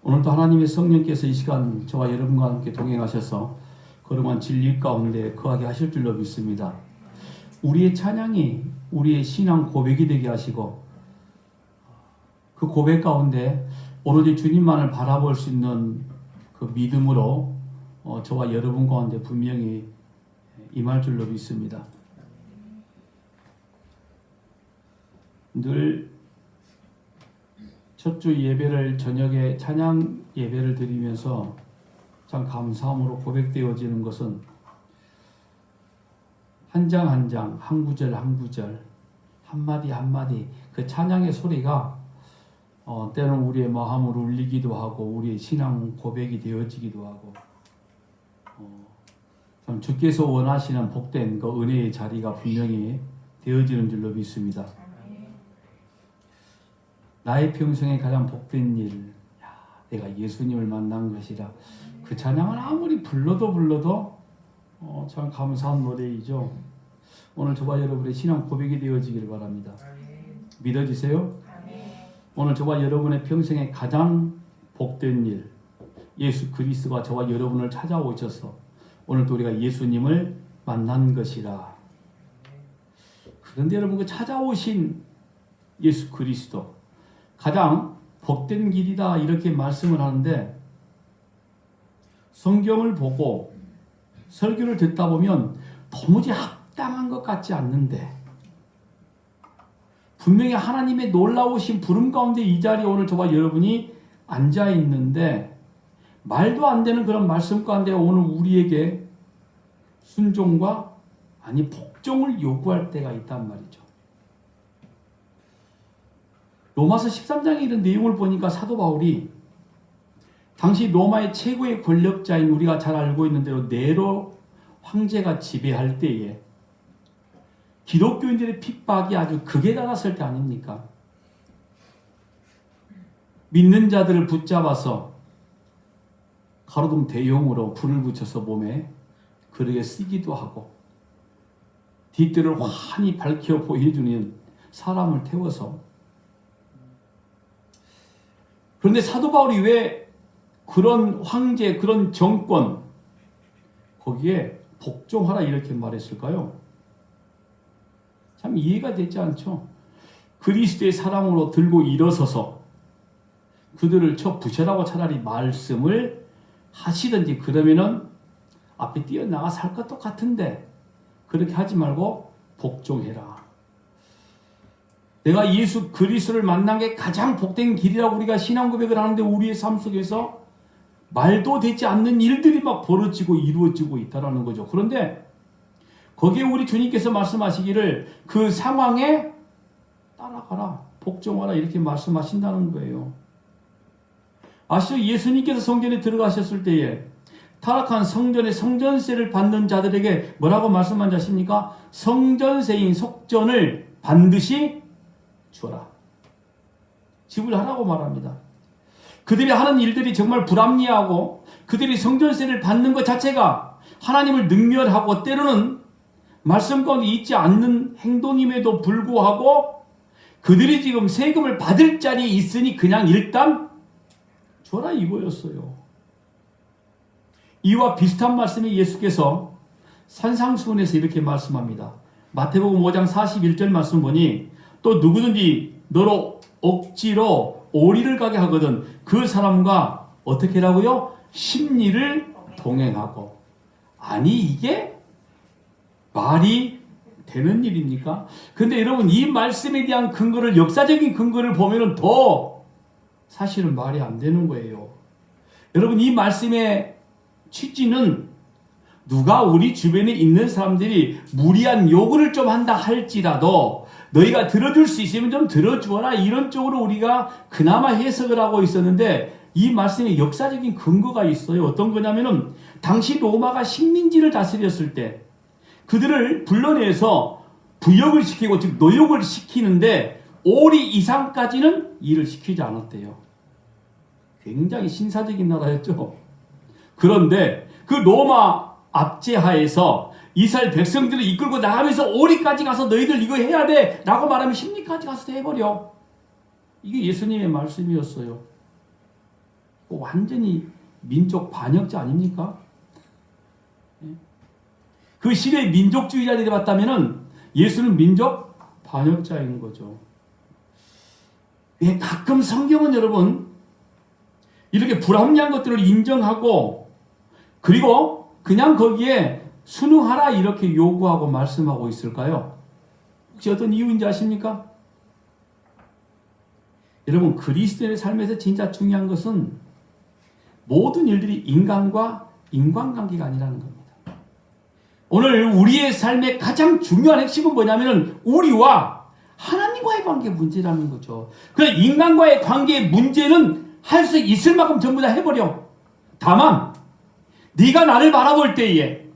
오늘도 하나님의 성령께서 이 시간 저와 여러분과 함께 동행하셔서 거룩한 진리 가운데 거하게 하실 줄로 믿습니다. 우리의 찬양이 우리의 신앙 고백이 되게 하시고 그 고백 가운데 오로지 주님만을 바라볼 수 있는 그 믿음으로 저와 여러분 가운데 분명히 임할 줄로 믿습니다. 늘 첫 주 예배를 저녁에 찬양 예배를 드리면서 참 감사함으로 고백되어지는 것은 한 장 한 장, 한 구절 한 구절, 한마디 한마디 그 찬양의 소리가 때는 우리의 마음을 울리기도 하고 우리의 신앙 고백이 되어지기도 하고 참 주께서 원하시는 복된 그 은혜의 자리가 분명히 되어지는 줄로 믿습니다. 나의 평생에 가장 복된 일, 내가 예수님을 만난 것이라. 그 찬양을 아무리 불러도 참 감사한 노래이죠. 오늘 저와 여러분의 신앙 고백이 되어지길 바랍니다. 믿어지세요? 오늘 저와 여러분의 평생에 가장 복된 일, 예수 그리스도가 저와 여러분을 찾아오셔서 오늘도 우리가 예수님을 만난 것이라. 그런데 여러분, 그 찾아오신 예수 그리스도 가장 복된 길이다 이렇게 말씀을 하는데, 성경을 보고 설교를 듣다 보면 도무지 합당한 것 같지 않는데, 분명히 하나님의 놀라우신 부름 가운데 이 자리에 오늘 저와 여러분이 앉아 있는데, 말도 안 되는 그런 말씀 가운데 오늘 우리에게 순종과 복종을 요구할 때가 있단 말이죠. 로마서 13장에 이런 내용을 보니까 사도 바울이 당시 로마의 최고의 권력자인 우리가 잘 알고 있는 대로 네로 황제가 지배할 때에 기독교인들의 핍박이 아주 극에 달았을 때 아닙니까? 믿는 자들을 붙잡아서 가로등 대용으로 불을 붙여서 몸에 그릇에 쓰기도 하고, 뒷뜰을 환히 밝혀 보여주는 사람을 태워서. 그런데 사도 바울이 왜 그런 황제, 그런 정권 거기에 복종하라 이렇게 말했을까요? 참 이해가 되지 않죠. 그리스도의 사랑으로 들고 일어서서 그들을 쳐 부셔라고 차라리 말씀을 하시든지, 그러면은 앞에 뛰어나가서 할 것도 같은데 그렇게 하지 말고 복종해라. 내가 예수 그리스도를 만난 게 가장 복된 길이라고 우리가 신앙 고백을 하는데, 우리의 삶 속에서 말도 되지 않는 일들이 막 벌어지고 이루어지고 있다는 거죠. 그런데 거기에 우리 주님께서 말씀하시기를 그 상황에 따라가라, 복종하라 이렇게 말씀하신다는 거예요. 아시죠? 예수님께서 성전에 들어가셨을 때에 타락한 성전의 성전세를 받는 자들에게 뭐라고 말씀하셨습니까? 성전세인 속전을 반드시 주어라. 지불하라고 말합니다. 그들이 하는 일들이 정말 불합리하고 그들이 성전세를 받는 것 자체가 하나님을 능멸하고 때로는 말씀 가운데 있지 않는 행동임에도 불구하고 그들이 지금 세금을 받을 자리에 있으니 그냥 일단 줘라 이거였어요. 이와 비슷한 말씀이 예수께서 산상수훈에서 이렇게 말씀합니다. 마태복음 5장 41절 말씀 보니, 또 누구든지 너로 억지로 오리를 가게 하거든 그 사람과 어떻게 하라고요? 심리를 동행하고. 아니 이게 말이 되는 일입니까? 근데 여러분, 이 말씀에 대한 근거를, 역사적인 근거를 보면은 더 사실은 말이 안 되는 거예요. 여러분, 이 말씀의 취지는 누가 우리 주변에 있는 사람들이 무리한 요구를 좀 한다 할지라도 너희가 들어줄 수 있으면 좀 들어주어라, 이런 쪽으로 우리가 그나마 해석을 하고 있었는데, 이 말씀에 역사적인 근거가 있어요. 어떤 거냐면은 당시 로마가 식민지를 다스렸을 때 그들을 불러내서 부역을 시키고, 즉 노역을 시키는데 오리 이상까지는 일을 시키지 않았대요. 굉장히 신사적인 나라였죠. 그런데 그 로마 압제하에서 이스라엘 백성들을 이끌고 나가면서 오리까지 가서 너희들 이거 해야 돼 라고 말하면 심리까지 가서 해버려. 이게 예수님의 말씀이었어요. 완전히 민족 반역자 아닙니까? 그 시대의 민족주의자들이 봤다면은 예수는 민족 반역자인 거죠. 왜 가끔 성경은 여러분 이렇게 불합리한 것들을 인정하고 그리고 그냥 거기에 순응하라 이렇게 요구하고 말씀하고 있을까요? 혹시 어떤 이유인지 아십니까? 여러분 그리스도인의 삶에서 진짜 중요한 것은 모든 일들이 인간과 인간관계가 아니라는 겁니다. 오늘 우리의 삶의 가장 중요한 핵심은 뭐냐면 우리와 하나님과의 관계 문제라는 거죠. 그 인간과의 관계의 문제는 할 수 있을 만큼 전부 다 해버려. 다만 네가 나를 바라볼 때에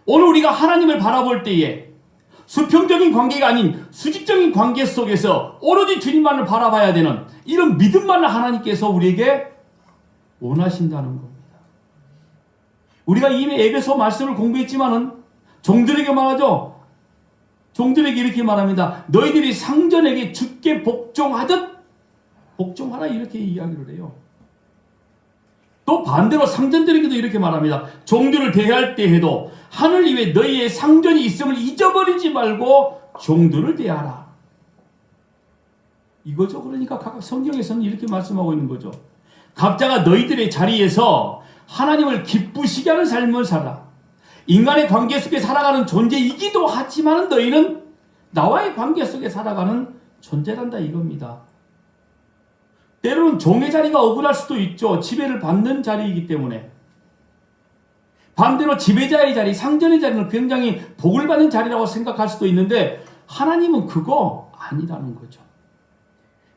오늘 우리가 하나님을 바라볼 때에 수평적인 관계가 아닌 수직적인 관계 속에서 오로지 주님만을 바라봐야 되는 이런 믿음만을 하나님께서 우리에게 원하신다는 겁니다. 우리가 이미 에베소 말씀을 공부했지만은 종들에게 말하죠. 종들에게 이렇게 말합니다. 너희들이 상전에게 주께 복종하듯 복종하라 이렇게 이야기를 해요. 또 반대로 상전들에게도 이렇게 말합니다. 종들을 대할 때에도 하늘 위에 너희의 상전이 있음을 잊어버리지 말고 종들을 대하라. 이거죠. 그러니까 각각 성경에서는 이렇게 말씀하고 있는 거죠. 각자가 너희들의 자리에서 하나님을 기쁘시게 하는 삶을 살아. 인간의 관계 속에 살아가는 존재이기도 하지만 너희는 나와의 관계 속에 살아가는 존재란다 이겁니다. 때로는 종의 자리가 억울할 수도 있죠. 지배를 받는 자리이기 때문에. 반대로 지배자의 자리, 상전의 자리는 굉장히 복을 받는 자리라고 생각할 수도 있는데 하나님은 그거 아니라는 거죠.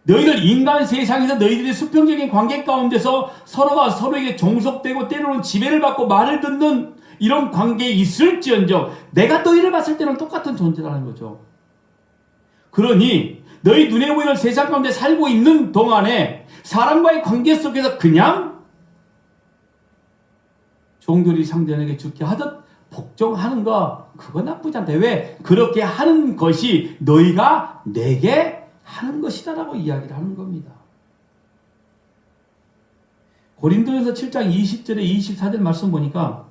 너희들 인간 세상에서 너희들이 수평적인 관계 가운데서 서로가 서로에게 종속되고 때로는 지배를 받고 말을 듣는 이런 관계에 있을지언정 내가 너희를 봤을 때는 똑같은 존재라는 거죠. 그러니 너희 눈에 보이는 세상 가운데 살고 있는 동안에 사람과의 관계 속에서 그냥 종들이 상전에게 주께 하듯 복종하는 거 그거 나쁘지 않다. 왜? 그렇게 하는 것이 너희가 내게 하는 것이다라고 이야기를 하는 겁니다. 고린도전서 7장 20절에 24절 말씀 보니까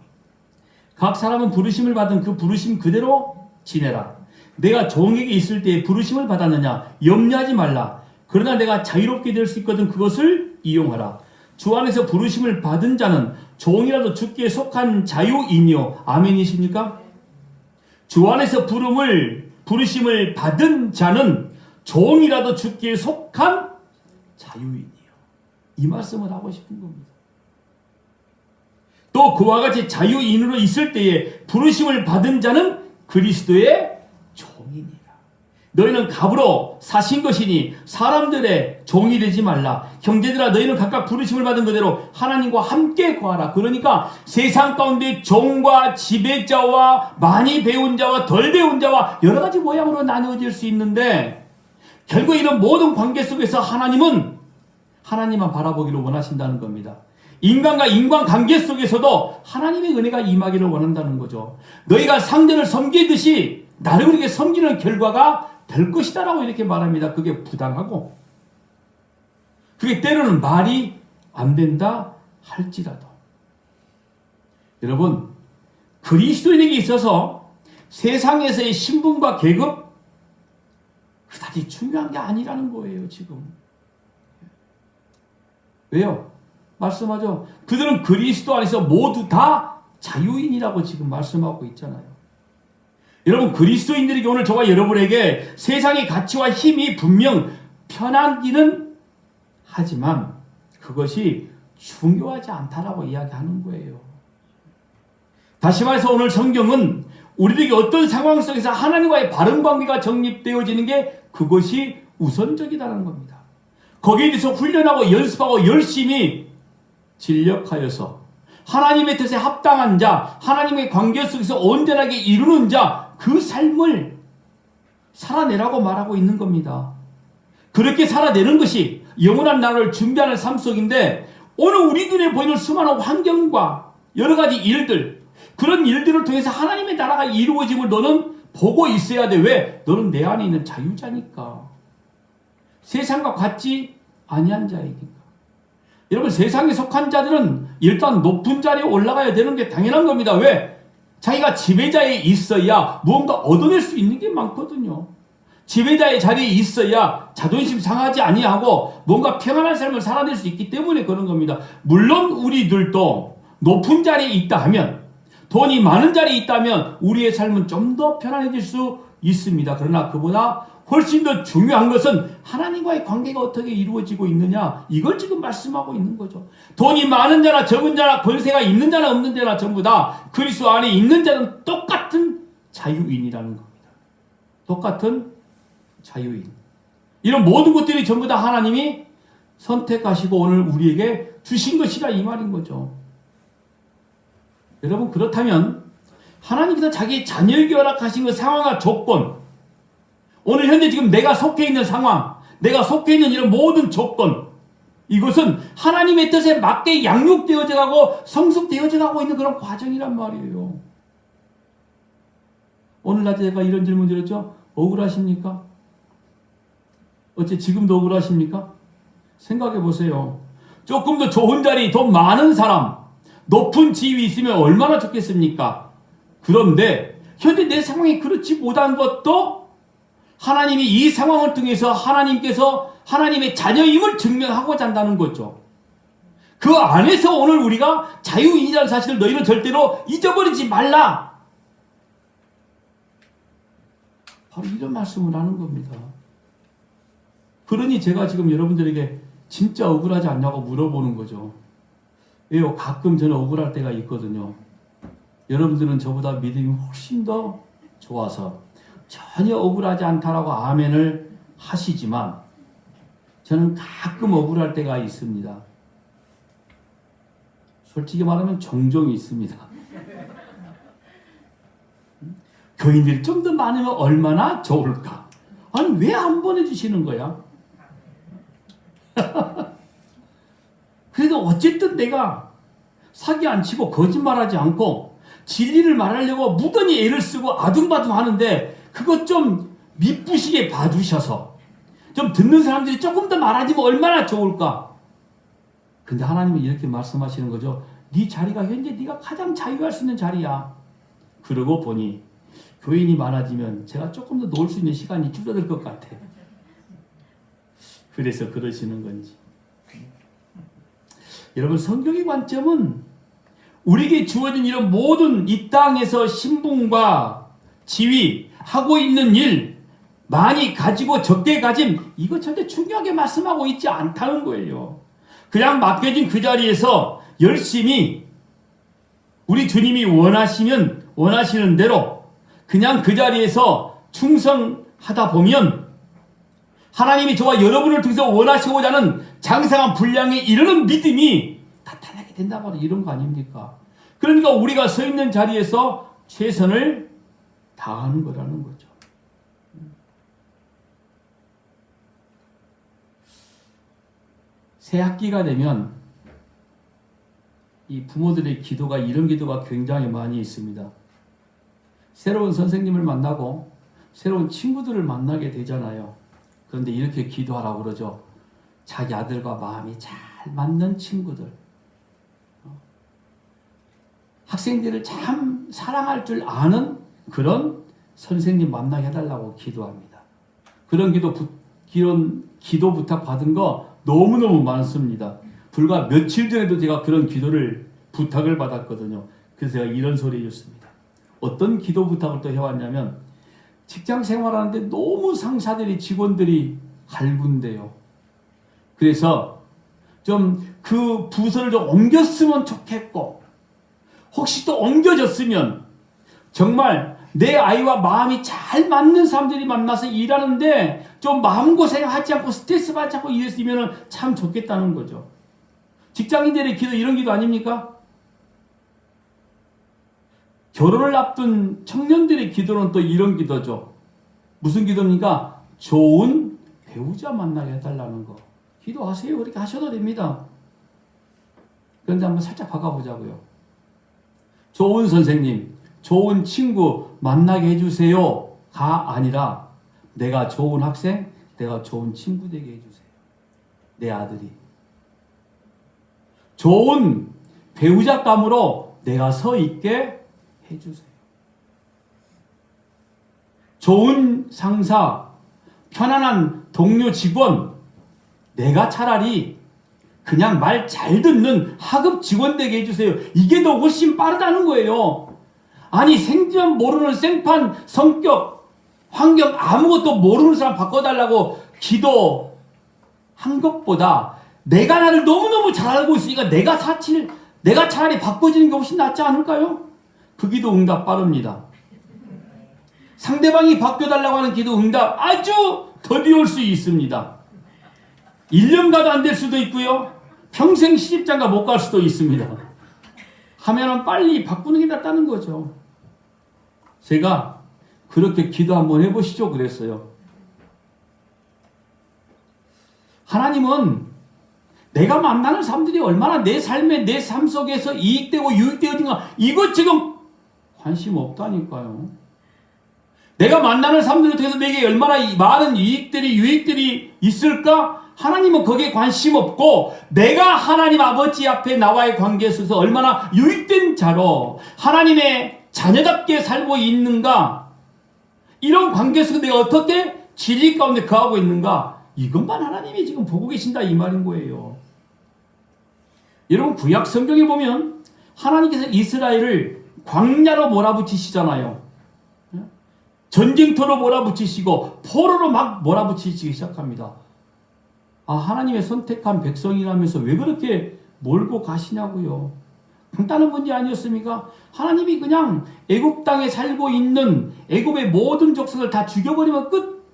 각 사람은 부르심을 받은 그 부르심 그대로 지내라. 내가 종에게 있을 때에 부르심을 받았느냐 염려하지 말라. 그러나 내가 자유롭게 될 수 있거든 그것을 이용하라. 주 안에서 부르심을 받은 자는 종이라도 주께 속한 자유이니요. 아멘이십니까? 주 안에서 부르심을 받은 자는 종이라도 주께 속한 자유인이요. 이 말씀을 하고 싶은 겁니다. 또 그와 같이 자유인으로 있을 때에 부르심을 받은 자는 그리스도의 종이니라. 너희는 갑으로 사신 것이니 사람들의 종이 되지 말라. 형제들아 너희는 각각 부르심을 받은 그대로 하나님과 함께 거하라. 그러니까 세상 가운데 종과 지배자와 많이 배운 자와 덜 배운 자와 여러 가지 모양으로 나누어질 수 있는데 결국 이런 모든 관계 속에서 하나님은 하나님만 바라보기를 원하신다는 겁니다. 인간과 인간 관계 속에서도 하나님의 은혜가 임하기를 원한다는 거죠. 너희가 상전을 섬기듯이 나를 그렇게 섬기는 결과가 될 것이다 라고 이렇게 말합니다. 그게 부당하고 그게 때로는 말이 안 된다 할지라도 여러분 그리스도인에게 있어서 세상에서의 신분과 계급 그다지 중요한 게 아니라는 거예요. 지금 왜요? 말씀하죠. 그들은 그리스도 안에서 모두 다 자유인이라고 지금 말씀하고 있잖아요. 여러분 그리스도인들에게 오늘 저와 여러분에게 세상의 가치와 힘이 분명 편하기는 하지만 그것이 중요하지 않다라고 이야기하는 거예요. 다시 말해서 오늘 성경은 우리에게 어떤 상황 속에서 하나님과의 바른 관계가 정립되어지는 게 그것이 우선적이라는 겁니다. 거기에 대해서 훈련하고 연습하고 열심히 진력하여서 하나님의 뜻에 합당한 자, 하나님의 관계 속에서 온전하게 이루는 자, 그 삶을 살아내라고 말하고 있는 겁니다. 그렇게 살아내는 것이 영원한 나라를 준비하는 삶 속인데 오늘 우리 눈에 보이는 수많은 환경과 여러 가지 일들, 그런 일들을 통해서 하나님의 나라가 이루어짐을 너는 보고 있어야 돼. 왜? 너는 내 안에 있는 자유자니까. 세상과 같지 아니한 자이니까. 여러분, 세상에 속한 자들은 일단 높은 자리에 올라가야 되는 게 당연한 겁니다. 왜? 자기가 지배자에 있어야 무언가 얻어낼 수 있는 게 많거든요. 지배자의 자리에 있어야 자존심 상하지 아니하고 뭔가 평안한 삶을 살아낼 수 있기 때문에 그런 겁니다. 물론 우리들도 높은 자리에 있다 하면, 돈이 많은 자리에 있다면 우리의 삶은 좀 더 편안해질 수 있습니다. 그러나 그보다 훨씬 더 중요한 것은 하나님과의 관계가 어떻게 이루어지고 있느냐, 이걸 지금 말씀하고 있는 거죠. 돈이 많은 자나 적은 자나 권세가 있는 자나 없는 자나 전부 다 그리스도 안에 있는 자는 똑같은 자유인이라는 겁니다. 똑같은 자유인. 이런 모든 것들이 전부 다 하나님이 선택하시고 오늘 우리에게 주신 것이라 이 말인 거죠. 여러분, 그렇다면 하나님께서 자기 자녀에게 허락하신 그 상황과 조건, 오늘 현재 지금 내가 속해 있는 상황, 내가 속해 있는 이런 모든 조건, 이것은 하나님의 뜻에 맞게 양육되어져 가고 성숙되어져 가고 있는 그런 과정이란 말이에요. 오늘 낮에 제가 이런 질문 드렸죠. 억울하십니까? 어째 지금도 억울하십니까? 생각해 보세요. 조금 더 좋은 자리, 더 많은 사람, 높은 지위 있으면 얼마나 좋겠습니까? 그런데 현재 내 상황이 그렇지 못한 것도 하나님이 이 상황을 통해서 하나님께서 하나님의 자녀임을 증명하고자 한다는 거죠. 그 안에서 오늘 우리가 자유인이라는 사실을 너희는 절대로 잊어버리지 말라. 바로 이런 말씀을 하는 겁니다. 그러니 제가 지금 여러분들에게 진짜 억울하지 않냐고 물어보는 거죠. 왜요? 가끔 저는 억울할 때가 있거든요. 여러분들은 저보다 믿음이 훨씬 더 좋아서 전혀 억울하지 않다라고 아멘을 하시지만 저는 가끔 억울할 때가 있습니다. 솔직히 말하면 종종 있습니다. 교인들이 좀 더 많으면 얼마나 좋을까? 아니, 왜 안 보내주시는 거야? 그래도 어쨌든 내가 사기 안 치고 거짓말하지 않고 진리를 말하려고 무던히 애를 쓰고 아둥바둥 하는데 그것 좀 미쁘시게 봐주셔서 좀 듣는 사람들이 조금 더 말하지면 얼마나 좋을까? 근데 하나님은 이렇게 말씀하시는 거죠. 네 자리가 현재 네가 가장 자유할 수 있는 자리야. 그러고 보니 교인이 많아지면 제가 조금 더 놀 수 있는 시간이 줄어들 것 같아. 그래서 그러시는 건지. 여러분, 성경의 관점은 우리에게 주어진 이런 모든 이 땅에서 신분과 지위, 하고 있는 일, 많이 가지고 적게 가짐, 이거 절대 중요하게 말씀하고 있지 않다는 거예요. 그냥 맡겨진 그 자리에서 열심히 우리 주님이 원하시는 대로 그냥 그 자리에서 충성하다 보면 하나님이 저와 여러분을 통해서 원하시고자 하는 장성한 분량에 이르는 믿음이 나타나게 된다고 하는 이런 거 아닙니까? 그러니까 우리가 서 있는 자리에서 최선을 다하는 거라는 거죠. 새 학기가 되면 이 부모들의 기도가, 이런 기도가 굉장히 많이 있습니다. 새로운 선생님을 만나고 새로운 친구들을 만나게 되잖아요. 그런데 이렇게 기도하라고 그러죠. 자기 아들과 마음이 잘 맞는 친구들, 학생들을 참 사랑할 줄 아는 그런 선생님 만나게 해달라고 기도합니다. 그런 기도 부탁 받은 거 너무너무 많습니다. 불과 며칠 전에도 제가 그런 기도를 부탁을 받았거든요. 그래서 제가 이런 소리 해줬습니다. 어떤 기도 부탁을 또 해왔냐면, 직장 생활하는데 너무 상사들이, 직원들이 갈군데요. 그래서 좀 그 부서를 좀 옮겼으면 좋겠고, 혹시 또 옮겨졌으면 정말 내 아이와 마음이 잘 맞는 사람들이 만나서 일하는데 좀 마음고생하지 않고 스트레스 받지 않고 일했으면 참 좋겠다는 거죠. 직장인들의 기도, 이런 기도 아닙니까? 결혼을 앞둔 청년들의 기도는 또 이런 기도죠. 무슨 기도입니까? 좋은 배우자 만나게 해달라는 거. 기도하세요. 그렇게 하셔도 됩니다. 그런데 한번 살짝 바꿔보자고요. 좋은 선생님, 좋은 친구 만나게 해주세요가 아니라 내가 좋은 학생, 내가 좋은 친구 되게 해주세요. 내 아들이. 좋은 배우자감으로 내가 서 있게 해주세요. 좋은 상사, 편안한 동료 직원, 내가 차라리 그냥 말 잘 듣는 하급 직원 되게 해주세요. 이게 더 훨씬 빠르다는 거예요. 아니 생전 모르는 생판 성격, 환경 아무것도 모르는 사람 바꿔달라고 기도한 것보다 내가 나를 너무너무 잘 알고 있으니까 내가 차라리 바꿔지는 게 훨씬 낫지 않을까요? 그 기도 응답 빠릅니다. 상대방이 바뀌어달라고 하는 기도 응답 아주 더디 올 수 있습니다. 1년 가도 안 될 수도 있고요. 평생 시집장가 못 갈 수도 있습니다. 하면은 빨리 바꾸는 게 낫다는 거죠. 제가 그렇게 기도 한번 해보시죠 그랬어요. 하나님은 내가 만나는 사람들이 얼마나 내 삶에 내 삶 속에서 이익되고 유익되어진가 이것 지금 관심 없다니까요. 내가 만나는 사람들을 통해서 내게 얼마나 많은 유익들이 있을까? 하나님은 거기에 관심 없고 내가 하나님 아버지 앞에 나와의 관계에 있어서 얼마나 유익된 자로 하나님의 자녀답게 살고 있는가? 이런 관계 속에서 내가 어떻게 진리 가운데 거하고 있는가? 이것만 하나님이 지금 보고 계신다 이 말인 거예요. 여러분 구약 성경에 보면 하나님께서 이스라엘을 광야로 몰아붙이시잖아요. 전쟁터로 몰아붙이시고 포로로 막 몰아붙이시기 시작합니다. 아, 하나님의 선택한 백성이라면서 왜 그렇게 몰고 가시냐고요. 간단한 문제 아니었습니까? 하나님이 그냥 애굽 땅에 살고 있는 애굽의 모든 족속을 다 죽여버리면 끝.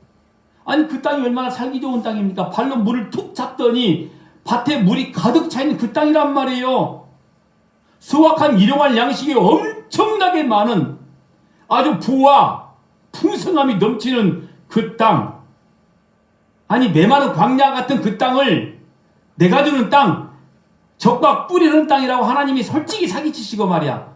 아니 그 땅이 얼마나 살기 좋은 땅입니까? 발로 물을 툭 잡더니 밭에 물이 가득 차있는 그 땅이란 말이에요. 수확한 일용할 양식이 엄청나게 많은 아주 부와 풍성함이 넘치는 그 땅. 아니 메마른 광야 같은 그 땅을 내가 주는 땅, 적과 뿌리는 땅이라고 하나님이 솔직히 사기치시고 말이야.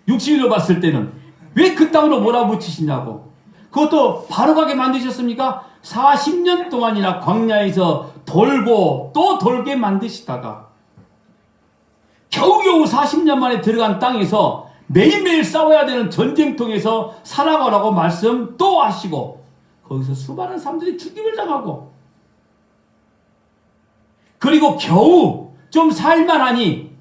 육신으로 봤을 때는 왜 그 땅으로 몰아붙이시냐고. 그것도 바로 가게 만드셨습니까? 40년 동안이나 광야에서 돌고 또 돌게 만드시다가 겨우겨우 40년 만에 들어간 땅에서 매일매일 싸워야 되는 전쟁통에서 살아가라고 말씀 또 하시고 거기서 수많은 사람들이 죽임을 당하고 그리고 겨우 좀 살만하니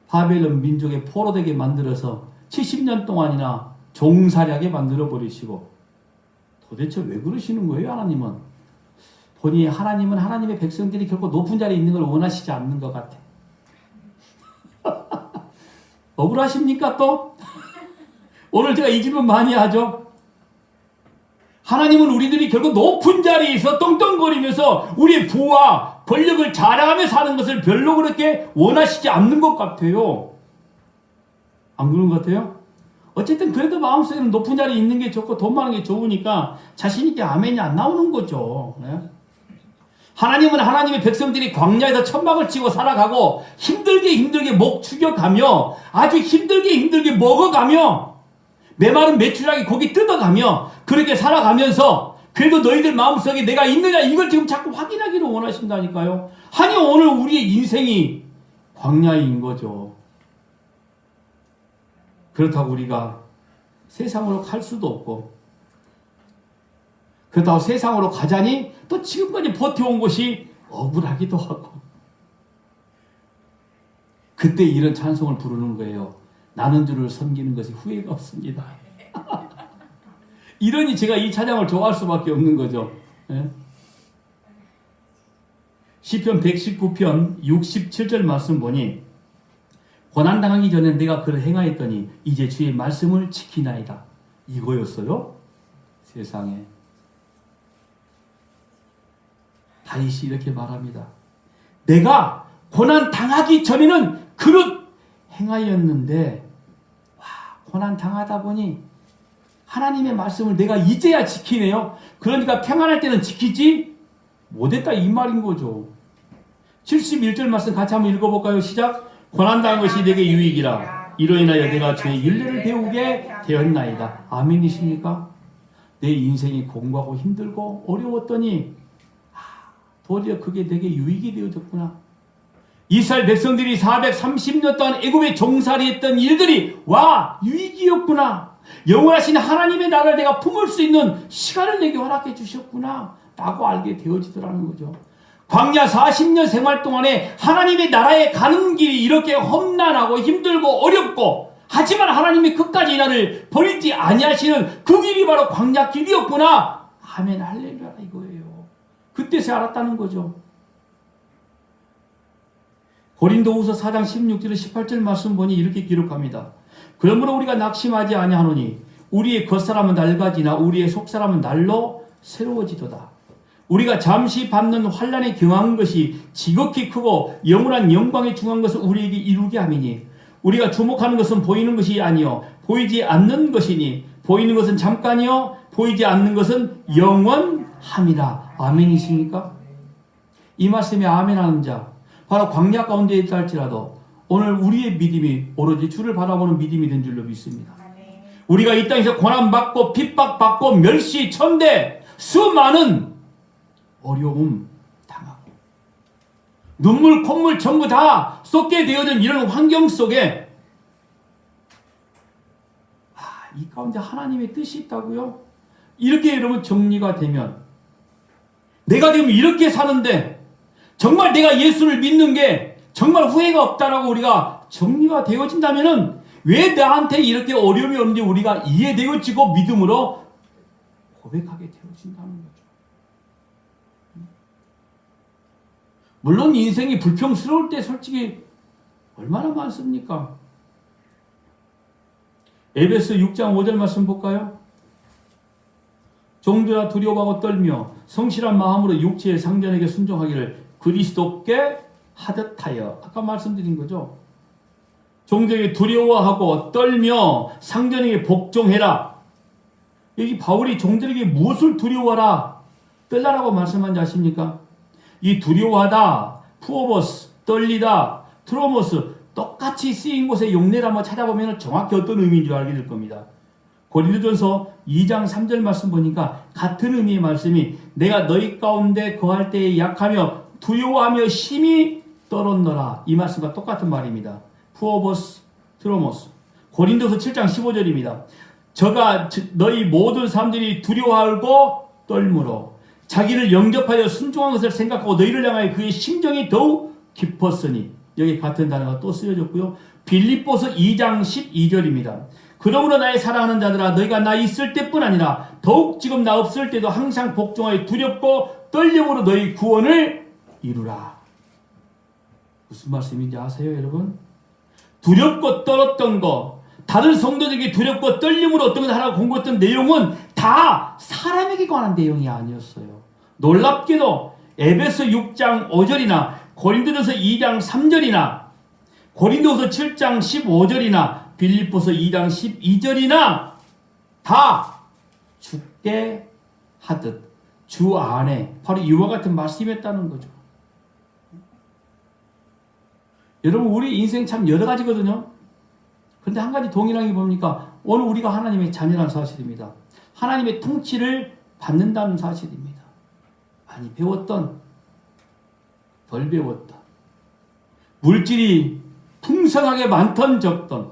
바벨론 민족의 포로되게 만들어서 70년 동안이나 종살이하게 만들어버리시고 도대체 왜 그러시는 거예요 하나님은? 보니 하나님은 하나님의 백성들이 결코 높은 자리에 있는 걸 원하시지 않는 것 같아. 억울하십니까 또? 오늘 제가 이 질문 많이 하죠. 하나님은 우리들이 결국 높은 자리에서 떵떵거리면서 우리의 부와 권력을 자랑하며 사는 것을 별로 그렇게 원하시지 않는 것 같아요. 안 그런 것 같아요? 어쨌든 그래도 마음속에는 높은 자리에 있는 게 좋고 돈 많은 게 좋으니까 자신 있게 아멘이 안 나오는 거죠. 네? 하나님은 하나님의 백성들이 광야에서 천막을 치고 살아가고 힘들게 목 축여가며 아주 힘들게 먹어가며 메마른 메추라기 고기 뜯어가며 그렇게 살아가면서 그래도 너희들 마음속에 내가 있느냐 이걸 지금 자꾸 확인하기를 원하신다니까요. 아니 오늘 우리의 인생이 광야인 거죠. 그렇다고 우리가 세상으로 갈 수도 없고 그렇다고 세상으로 가자니 또 지금까지 버텨온 것이 억울하기도 하고 그때 이런 찬송을 부르는 거예요. 나는 주를 섬기는 것이 후회가 없습니다. 이러니 제가 이 찬양을 좋아할 수밖에 없는 거죠. 예? 시편 119편 67절 말씀 보니 고난당하기 전에 내가 그를 행하였더니 이제 주의 말씀을 지키나이다. 이거였어요? 세상에. 다윗이 이렇게 말합니다. 내가 고난당하기 전에는 그릇 행하였는데 와, 고난당하다 보니 하나님의 말씀을 내가 이제야 지키네요. 그러니까 평안할 때는 지키지 못했다 이 말인 거죠. 71절 말씀 같이 한번 읽어볼까요? 시작. 고난당한 것이 내게 유익이라 이로 인하여 내가 주의 율례를 배우게 되었나이다. 아멘이십니까? 내 인생이 공고하고 힘들고 어려웠더니 도리어 그게 내게 유익이 되어졌구나. 이스라엘 백성들이 430년 동안 애굽에 종살이했던 일들이 유익이었구나. 영원하신 하나님의 나라를 내가 품을 수 있는 시간을 내게 허락해 주셨구나 라고 알게 되어지더라는 거죠. 광야 40년 생활 동안에 하나님의 나라에 가는 길이 이렇게 험난하고 힘들고 어렵고, 하지만 하나님이 끝까지 나를 버리지 아니하시는 그 길이 바로 광야 길이었구나. 아멘 할렐루야 이거예요. 그때서 알았다는 거죠. 고린도후서 4장 16절 18절 말씀 보니 이렇게 기록합니다. 그러므로 우리가 낙심하지 아니하노니 우리의 겉사람은 낡아지나 우리의 속사람은 날로 새로워지도다. 우리가 잠시 받는 환난에 경한 것이 지극히 크고 영원한 영광에 중한 것을 우리에게 이루게 함이니, 우리가 주목하는 것은 보이는 것이 아니요 보이지 않는 것이니, 보이는 것은 잠깐이요 보이지 않는 것은 영원함이라. 아멘이십니까? 이 말씀에 아멘하는 자, 바로 광야 가운데 있다 할지라도 오늘 우리의 믿음이 오로지 주를 바라보는 믿음이 된 줄로 믿습니다. 우리가 이 땅에서 고난받고 핍박받고 멸시, 천대, 수많은 어려움 당하고 눈물, 콧물 전부 다 쏟게 되어진 이런 환경 속에 이 가운데 하나님의 뜻이 있다고요? 이렇게 여러분 정리가 되면, 내가 지금 이렇게 사는데 정말 내가 예수를 믿는 게 정말 후회가 없다라고 우리가 정리가 되어진다면은 왜 나한테 이렇게 어려움이 오는지 우리가 이해되어지고 믿음으로 고백하게 되어진다는 거죠. 물론 인생이 불평스러울 때 솔직히 얼마나 많습니까? 에베소 6장 5절 말씀 볼까요? 종들아 두려워하고 떨며 성실한 마음으로 육체의 상전에게 순종하기를 그리스도께 하듯하여. 아까 말씀드린 거죠. 종들에게 두려워하고 떨며 상전에게 복종해라. 여기 바울이 종들에게 무엇을 두려워하라, 떨라라고 말씀한지 아십니까? 이 두려워하다, 푸어버스, 떨리다, 트로모스 똑같이 쓰인 곳의 용례를 한번 찾아보면 정확히 어떤 의미인 줄 알게 될 겁니다. 고린도전서 2장 3절 말씀 보니까 같은 의미의 말씀이, 내가 너희 가운데 거할 때에 약하며 두려워하며 심히 떨었노라. 이 말씀과 똑같은 말입니다. 푸어버스, 트로모스. 고린도서 7장 15절입니다. 저가 너희 모든 사람들이 두려워하고 떨므로 자기를 영접하여 순종한 것을 생각하고 너희를 향하여 그의 심정이 더욱 깊었으니. 여기 같은 단어가 또 쓰여졌고요. 빌립보서 2장 12절입니다. 그러므로 나의 사랑하는 자들아, 너희가 나 있을 때뿐 아니라 더욱 지금 나 없을 때도 항상 복종하여 두렵고 떨림으로 너희 구원을 이루라. 무슨 말씀인지 아세요, 여러분? 두렵고 떨었던 거, 다른 성도들에게 두렵고 떨림으로 어떤 걸 하라고 공부했던 내용은 다 사람에게 관한 내용이 아니었어요. 놀랍게도 에베소 6장 5절이나 고린도전서 2장 3절이나 고린도서 7장 15절이나 빌립보서 2장 12절이나 다 주께 하듯 주 안에 바로 이와 같은 말씀이었다는 거죠. 여러분, 우리 인생 참 여러 가지거든요. 그런데 한 가지 동일한 게 뭡니까? 오늘 우리가 하나님의 자녀라는 사실입니다. 하나님의 통치를 받는다는 사실입니다. 많이 배웠던, 덜 배웠던, 물질이 풍성하게 많던 적던,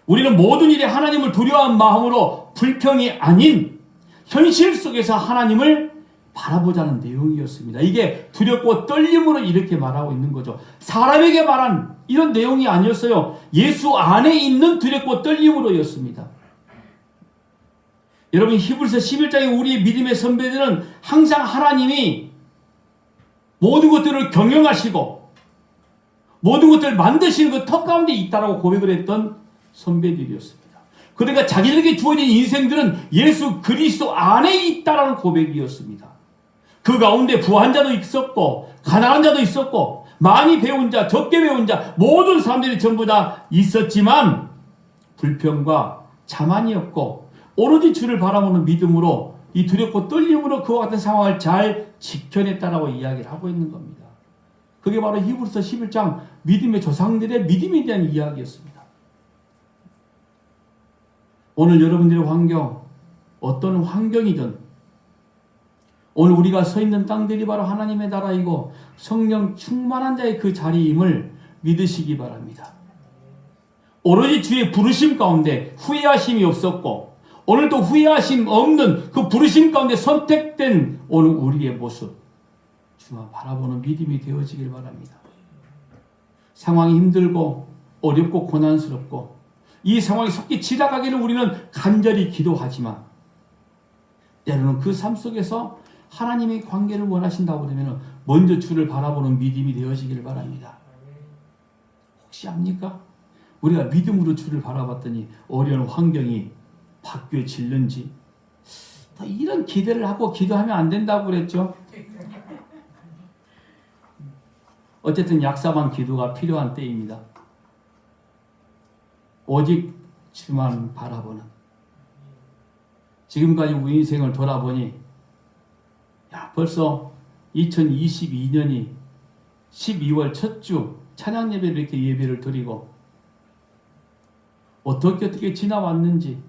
우리는 모든 일에 하나님을 두려워한 마음으로 불평이 아닌 현실 속에서 하나님을 바라보자는 내용이었습니다. 이게 두렵고 떨림으로 이렇게 말하고 있는 거죠. 사람에게 말한 이런 내용이 아니었어요. 예수 안에 있는 두렵고 떨림으로였습니다. 여러분, 히브리서 11장에 우리의 믿음의 선배들은 항상 하나님이 모든 것들을 경영하시고 모든 것들을 만드시는 그 턱 가운데 있다라고 고백을 했던 선배들이었습니다. 그러니까 자기들에게 주어진 인생들은 예수 그리스도 안에 있다라는 고백이었습니다. 그 가운데 부한 자도 있었고 가난한 자도 있었고 많이 배운 자, 적게 배운 자, 모든 사람들이 전부 다 있었지만 불평과 자만이었고 오로지 주를 바라보는 믿음으로 이 두렵고 떨림으로 그와 같은 상황을 잘 지켜냈다라고 이야기를 하고 있는 겁니다. 그게 바로 히브리서 11장 믿음의 조상들의 믿음에 대한 이야기였습니다. 오늘 여러분들의 환경, 어떤 환경이든 오늘 우리가 서 있는 땅들이 바로 하나님의 나라이고 성령 충만한 자의 그 자리임을 믿으시기 바랍니다. 오로지 주의 부르심 가운데 후회하심이 없었고 오늘도 후회하심 없는 그 부르심 가운데 선택된 오늘 우리의 모습 주만 바라보는 믿음이 되어지길 바랍니다. 상황이 힘들고 어렵고 고난스럽고 이 상황이 속히 지나가기를 우리는 간절히 기도하지만 때로는 그 삶 속에서 하나님의 관계를 원하신다고 그러면 먼저 주를 바라보는 믿음이 되어지기를 바랍니다. 혹시 압니까? 우리가 믿음으로 주를 바라봤더니 어려운 환경이 바뀌어질는지 더 이런 기대를 하고 기도하면 안 된다고 그랬죠. 어쨌든 약사만 기도가 필요한 때입니다. 오직 주만 바라보는 지금까지 우리 인생을 돌아보니 벌써 2022년이 12월 첫 주 찬양 예배를 이렇게 예배를 드리고 어떻게 지나왔는지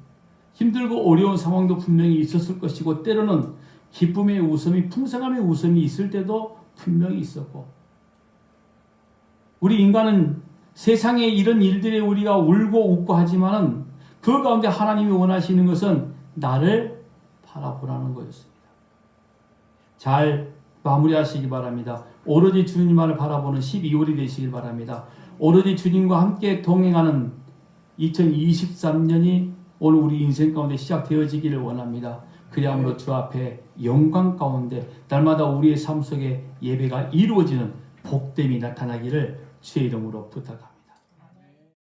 힘들고 어려운 상황도 분명히 있었을 것이고 때로는 기쁨의 웃음이 풍성함의 웃음이 있을 때도 분명히 있었고 우리 인간은 세상에 이런 일들에 우리가 울고 웃고 하지만은 그 가운데 하나님이 원하시는 것은 나를 바라보라는 거였습니다. 잘 마무리하시기 바랍니다. 오로지 주님만을 바라보는 12월이 되시길 바랍니다. 오로지 주님과 함께 동행하는 2023년이 오늘 우리 인생 가운데 시작되어지기를 원합니다. 그리함으로 주 앞에 영광 가운데 날마다 우리의 삶 속에 예배가 이루어지는 복됨이 나타나기를 주의 이름으로 부탁합니다.